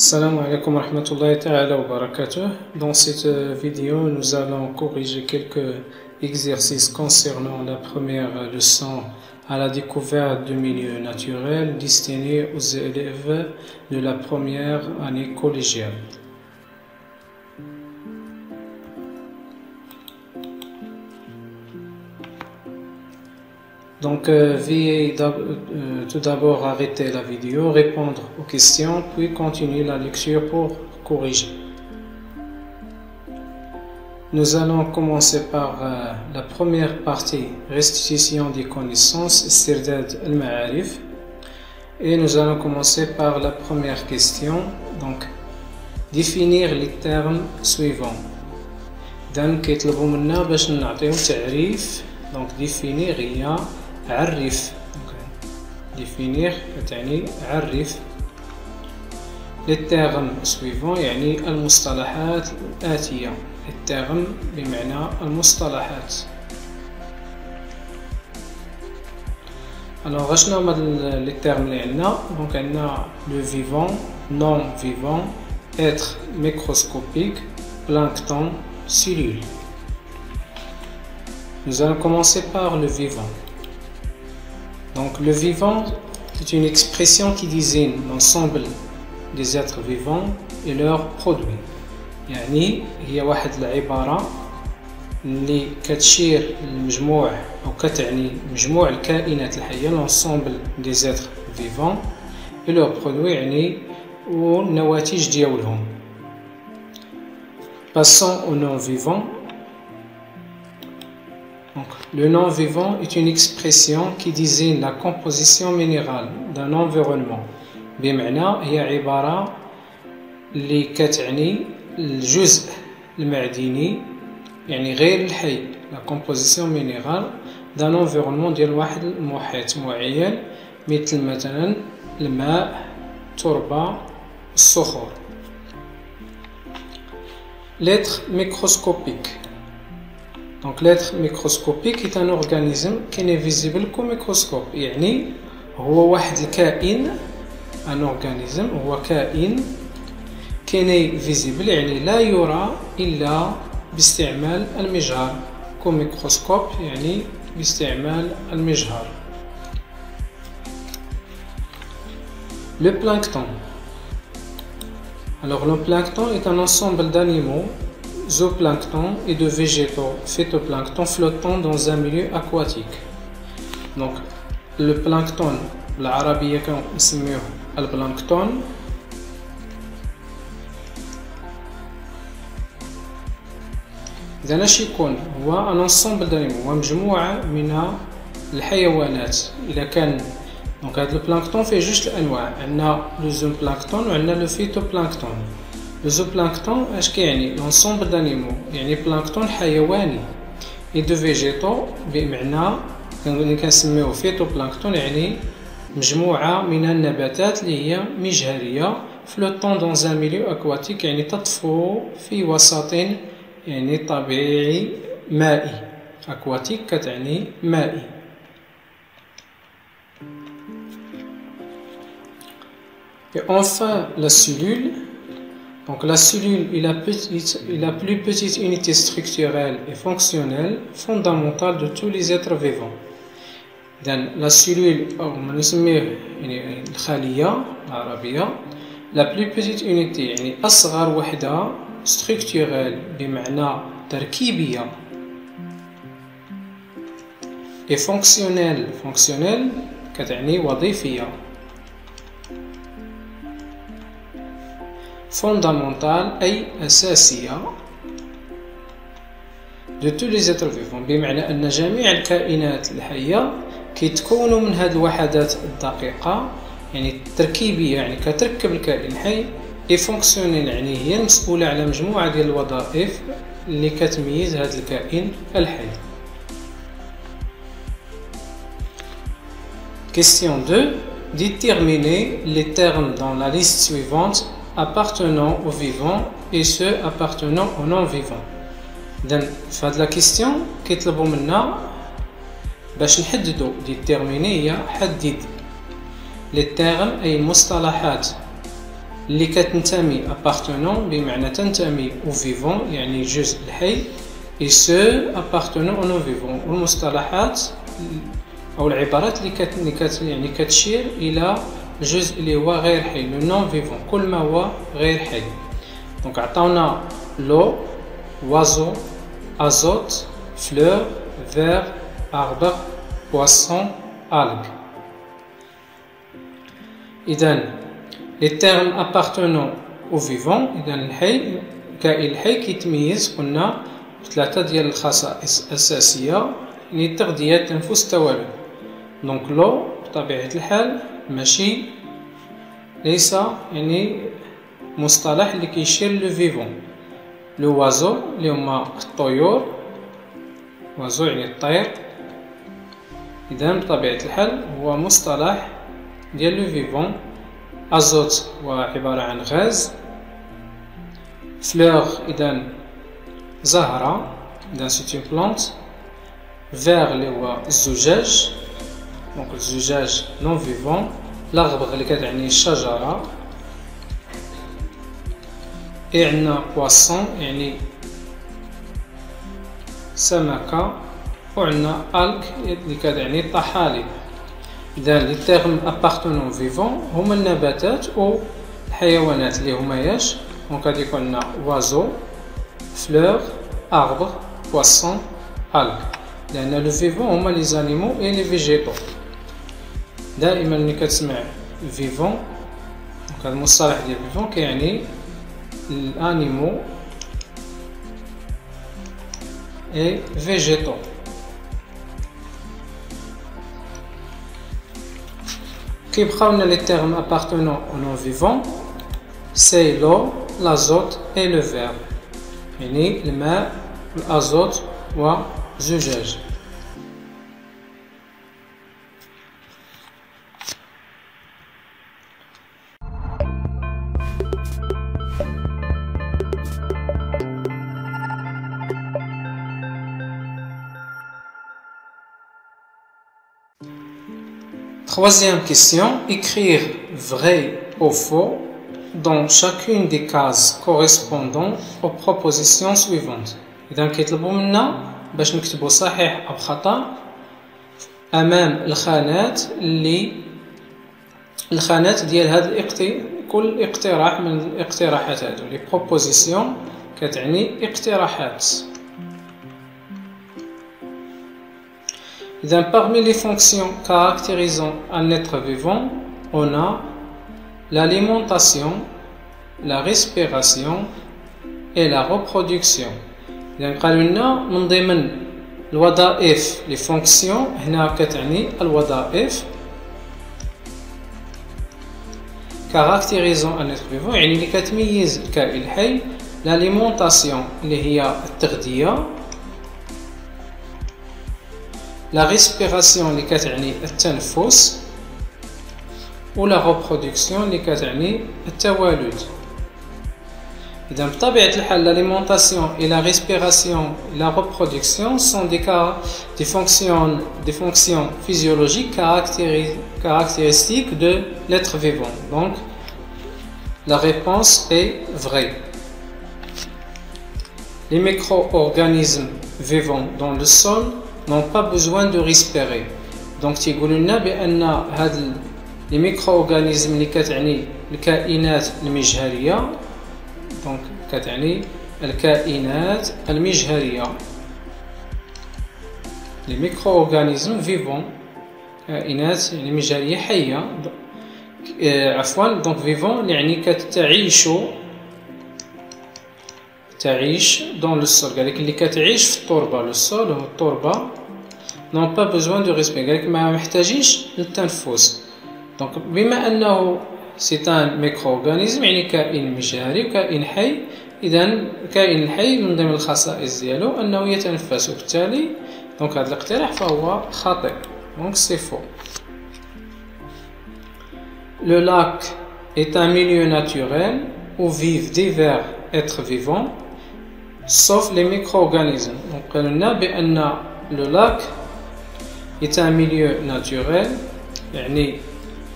Salam alaikum wa rahmatullahi ta'ala wa barakatuh. Dans cette vidéo, nous allons corriger quelques exercices concernant la première leçon à la découverte du milieu naturel destinée aux élèves de la première année collégiale. Donc, veuillez tout d'abord arrêter la vidéo, répondre aux questions, puis continuer la lecture pour corriger. Nous allons commencer par la première partie, restitution des connaissances, istirdad al-ma'arif. Et nous allons commencer par la première question, donc définir les termes suivants. Donc, يطلبوا منا باش نعطيو تعريف. Donc, définir هي عرف. définir يعني عرف. les termes suivants يعني المصطلحات الآتية. les termes بمعنى المصطلحات. alors شنو هما les termes اللي عندنا؟ donc عندنا le vivant, non vivant, être microscopique, plancton, cellule. Nous allons commencer par le vivant. Donc le vivant est une expression qui désigne l'ensemble des êtres vivants et leurs produits. يعني هي واحد العبارة اللي كتشير للمجموع أو كتعني مجموع الكائنات الحية l'ensemble des êtres vivants et leurs produits يعني والنواتج ديالهم. Passons au non-vivant. Donc, le non-vivant est une expression qui désigne la composition minérale d'un environnement. بمعنى هي عبارة اللي كتعني الجزء المعدني يعني غير الحي la composition minérale d'un environnement ديال واحد المحيط معين مثل مثلا الماء، التربة، الصخور. L'être microscopique. Donc l'être microscopique est un organisme qui n'est visible qu'au microscope. يعني هو واحد الكائن un organisme هو كائن qui n'est visible يعني لا يرى إلا باستعمال المجهر. كو microscope يعني باستعمال المجهر. Le plancton. Alors le plancton est un ensemble d'animaux, zooplancton et de végétaux, phytoplancton flottant dans un milieu aquatique. Donc le plancton, بالعربية كنسميوه البلانكتون. إذا اش يكون هو un ensemble d'animaux، هو مجموعة من الحيوانات. إذا كان دونك هاد البلانكتون فيه جوج الانواع، عندنا لو زوبلانكتون وعندنا لو فيتوبلانكتون. لو زوبلانكتون اش كيعني؟ لونسومبل دانيمو يعني بلانكتون حيواني. اي دو فيجيتو بمعنى اللي كنسميوه فيتوبلانكتون يعني مجموعه من النباتات اللي هي مجهريه فلوتون دون ان ميليو اكواتيك يعني تطفو في وسط يعني طبيعي مائي. اكواتيك كتعني مائي. Et enfin, la cellule. Donc la cellule est la plus petite unité structurelle et fonctionnelle fondamentale de tous les êtres vivants. Donc la cellule, يعني الخلية العربية la plus petite unité يعني أصغر وحدة structurelle بمعنى تركيبية et fonctionnelle كتعني وظيفية. fondamentale أي أساسية de tous les êtres vivants بمعنى أن جميع الكائنات الحية كيتكونوا من هذه الوحدات الدقيقة يعني التركيبية يعني كتركب الكائن الحي et fonctionnelle يعني هي المسؤولة على مجموعة ديال الوظائف اللي كتميز هذا الكائن الحي. Question 2. Déterminer les termes dans la liste suivante appartenant aux vivants et ceux appartenant aux non-vivants. Donc, في هذه la question كيطلبوا منا باش نحددوا déterminer هي حدد les termes أي المصطلحات اللي كتنتمي appartenant بمعنى تنتمي au vivant يعني الجزء الحي et ceux appartenant au non vivant والمصطلحات أو العبارات اللي كتشير إلى الجزء اللي هو غير حي le non vivant كل ما هو غير حي. دونك عطاونا l'eau, oiseau, azote, fleur, ver, arbre, poisson, algue. إذن les termes appartenant au vivant إذن الحي كائن الحي كيتميز قلنا بثلاثة ديال الخصائص أساسية يعني التغذية التنفس التوالد. دونك لو بطبيعة الحال ماشي ليس يعني مصطلح اللي كيشير لو فيفون. لو وازو اللي هما الطيور وازو يعني الطير إذن بطبيعة الحال هو مصطلح ديال لو فيفون. ازوت هو عبارة عن غاز. فلور إذن زهرة إذن سيت اون بلانت. فير اللي هو الزجاج دونك الزجاج نون فيفون. لاغبغ اللي كتعني الشجرة. إي عندنا بواسون يعني سمكة وعندنا ألك اللي كتعني الطحالب. إذا لي تيرم أبارتونون فيفون هما النباتات أو الحيوانات اللي هما ياش دونك غادي يكون لنا وازو فلور أربر بواسون ألك لأن لو فيفون هما لي زانيمو إي لي فيجيتو. دائما ملي كتسمع فيفون دونك هذا المصطلح ديال فيفون كيعني الانيمو اي فيجيتو. كيبقاو لنا لي تيرم ابارتونون او نون فيفون سي لو لازوت اي لو فير يعني الماء الازوت والزجاج. Troisième question, écrire vrai ou faux dans chacune des cases correspondant aux propositions suivantes. إذا كيطلبوا منا باش نكتبوا صحيح أو خطأ أمام الخانات ديال هذا كل اقتراح من الاقتراحات هذو. لي بروبوزيسيون كتعني اقتراحات. إذا parmi les fonctions caractérisant un être vivant, on a l'alimentation, la respiration et la reproduction. إذا قالوا لنا من ضمن الوظائف لي فونكسيون هنا كتعني الوظائف caractérisant un être vivant يعني اللي كتميز الكائن الحي. l'alimentation اللي هي التغذية. la respiration اللي كتعني التنفس و la reproduction اللي كتعني التوالد. إذا بطبيعة الحال l'alimentation et la respiration et la reproduction sont des fonctions physiologiques caractéristiques de l'être vivant. Donc la réponse est vraie. Les micro-organismes vivant dans le sol n'ont pas besoin de respirer. Donc تيقولوا لنا بأن هاد لي ميكرو-أورغانيزم اللي كتعني الكائنات المجهرية دونك كتعني الكائنات المجهرية لي ميكرو-أورغانيزم فيفون كائنات يعني مجهرية حية عفوا دونك فيفون يعني تعيش دون لو سول. قالك اللي كتعيش في التربه لو سول هو التربه نون با بوزوان دو ريسبير قالك ما محتاجينش للتنفس. دونك بما انه سي ان ميكرو اورغانيزم يعني كائن مجهري وكائن حي. اذا الكائن الحي من ضمن الخصائص ديالو انه يتنفس وبالتالي دونك هذا الاقتراح فهو خاطئ دونك سي فو. Le lac est un milieu naturel où vivent divers êtres vivants sauf les micro-organismes. Donc قالوا لنا بأن le lac est un milieu naturel يعني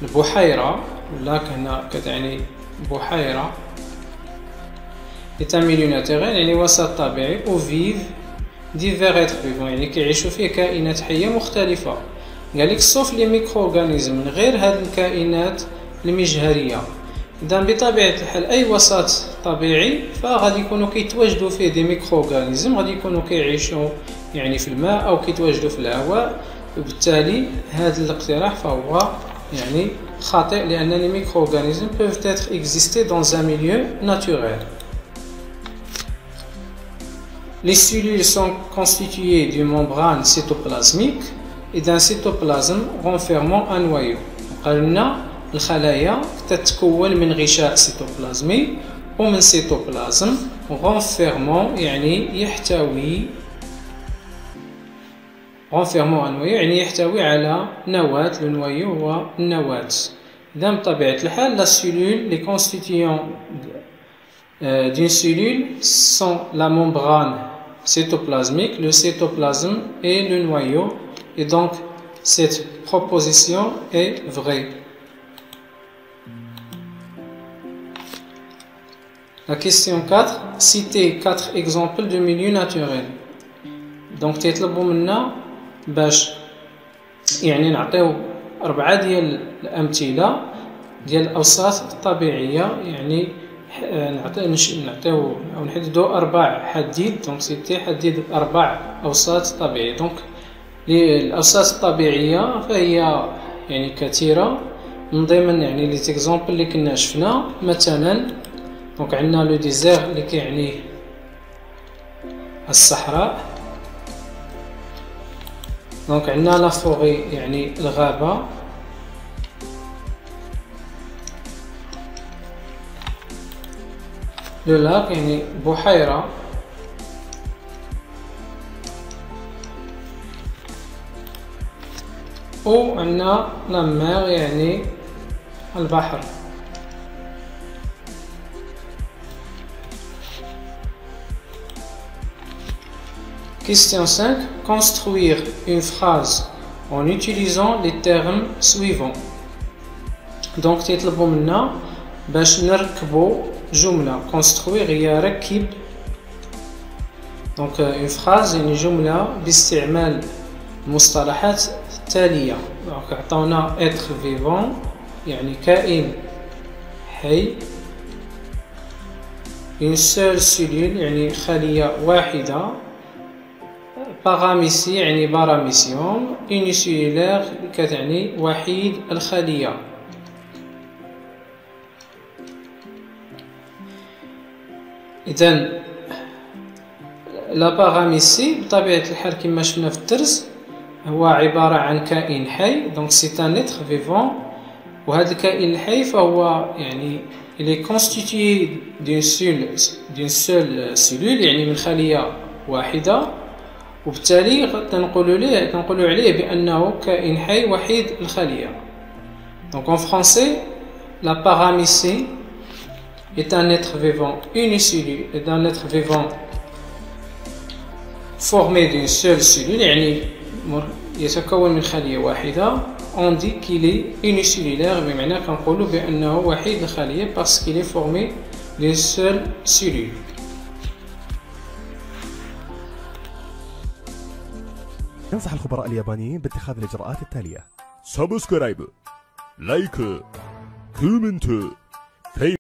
البحيرة. اللاك هنا كتعني بحيرة est un milieu naturel يعني وسط طبيعي où vivent divers êtres vivants يعني كيعيشوا فيه كائنات حية مختلفة. قالك sauf les micro-organismes من غير هاد الكائنات المجهرية. إذا بطبيعة الحال أي وسط طبيعي فغادي يكونوا كيتواجدوا فيه دي ميكرو-organismes غادي يكونوا كيعيشوا يعني في الماء أو كيتواجدوا في الهواء، وبالتالي هذا الاقتراح فهو يعني خاطئ لأن les micro-organismes peuvent être exister dans un milieu naturel. Les cellules sont constituées d'une membrane cytoplasmique et d'un cytoplasme renfermant un noyau. قالنا الخلايا تتكون من غشاء سيتوبلازمي ومن سيتوبلازم renfermant يعني يحتوي renfermant un noyau يعني يحتوي على نواة. النويو هو النواة. إذا بطبيعة الحال la cellule les constituants d'une cellule sont la membrane cytoplasmique, le cytoplasme et le noyau, et donc cette proposition est vraie. La question 4, citez 4 exemples de milieux naturels. Donc تيطلبوا منا باش يعني نعطيو 4 ديال الأمثلة ديال الأوساط الطبيعية، يعني نعطيو أو نحددو 4 حديد. دونك سيتي حدد 4 أوساط طبيعية. دونك الأوساط الطبيعية فهي يعني كثيرة، من ضمن يعني لي زيكزامبل اللي كنا شفنا مثلا دونك عندنا لو ديزير اللي كيعني الصحراء، دونك عندنا لا فوري يعني الغابة، لو لاك يعني بحيرة، و عندنا لا مير يعني البحر. Question 5. Construire une phrase en utilisant les termes suivants. Donc تيطلبوا منا باش نركبوا جملة. construire هي ركب. Donc une phrase يعني جملة باستعمال المصطلحات التالية. donc عطاونا être vivant يعني كائن حي، une seule cellule يعني خلية واحدة، paramécie يعني باراميسيوم، unicellulaire كتعني وحيد الخلية. إذن لا باراميسي بطبيعة الحال كما شفنا في الدرس هو عبارة عن كائن حي، donc c'est un être vivant، وهذا الكائن الحي فهو يعني il est constitué d'une seule cellule يعني من خلية واحدة، وبالتالي تنقولوا عليه بأنه كائن حي وحيد الخلية. Donc en français la paramécie est un être vivant unicellulaire, est un être vivant formé d'une seule cellule يعني يتكون من خلية واحدة. on dit qu'il est unicellulaire بمعنى كنقولوا بأنه وحيد الخلية parce qu'il est formé d'une seule cellule. ينصح الخبراء اليابانيين باتخاذ الإجراءات التالية: سبسكرايب، لايك، كومنت.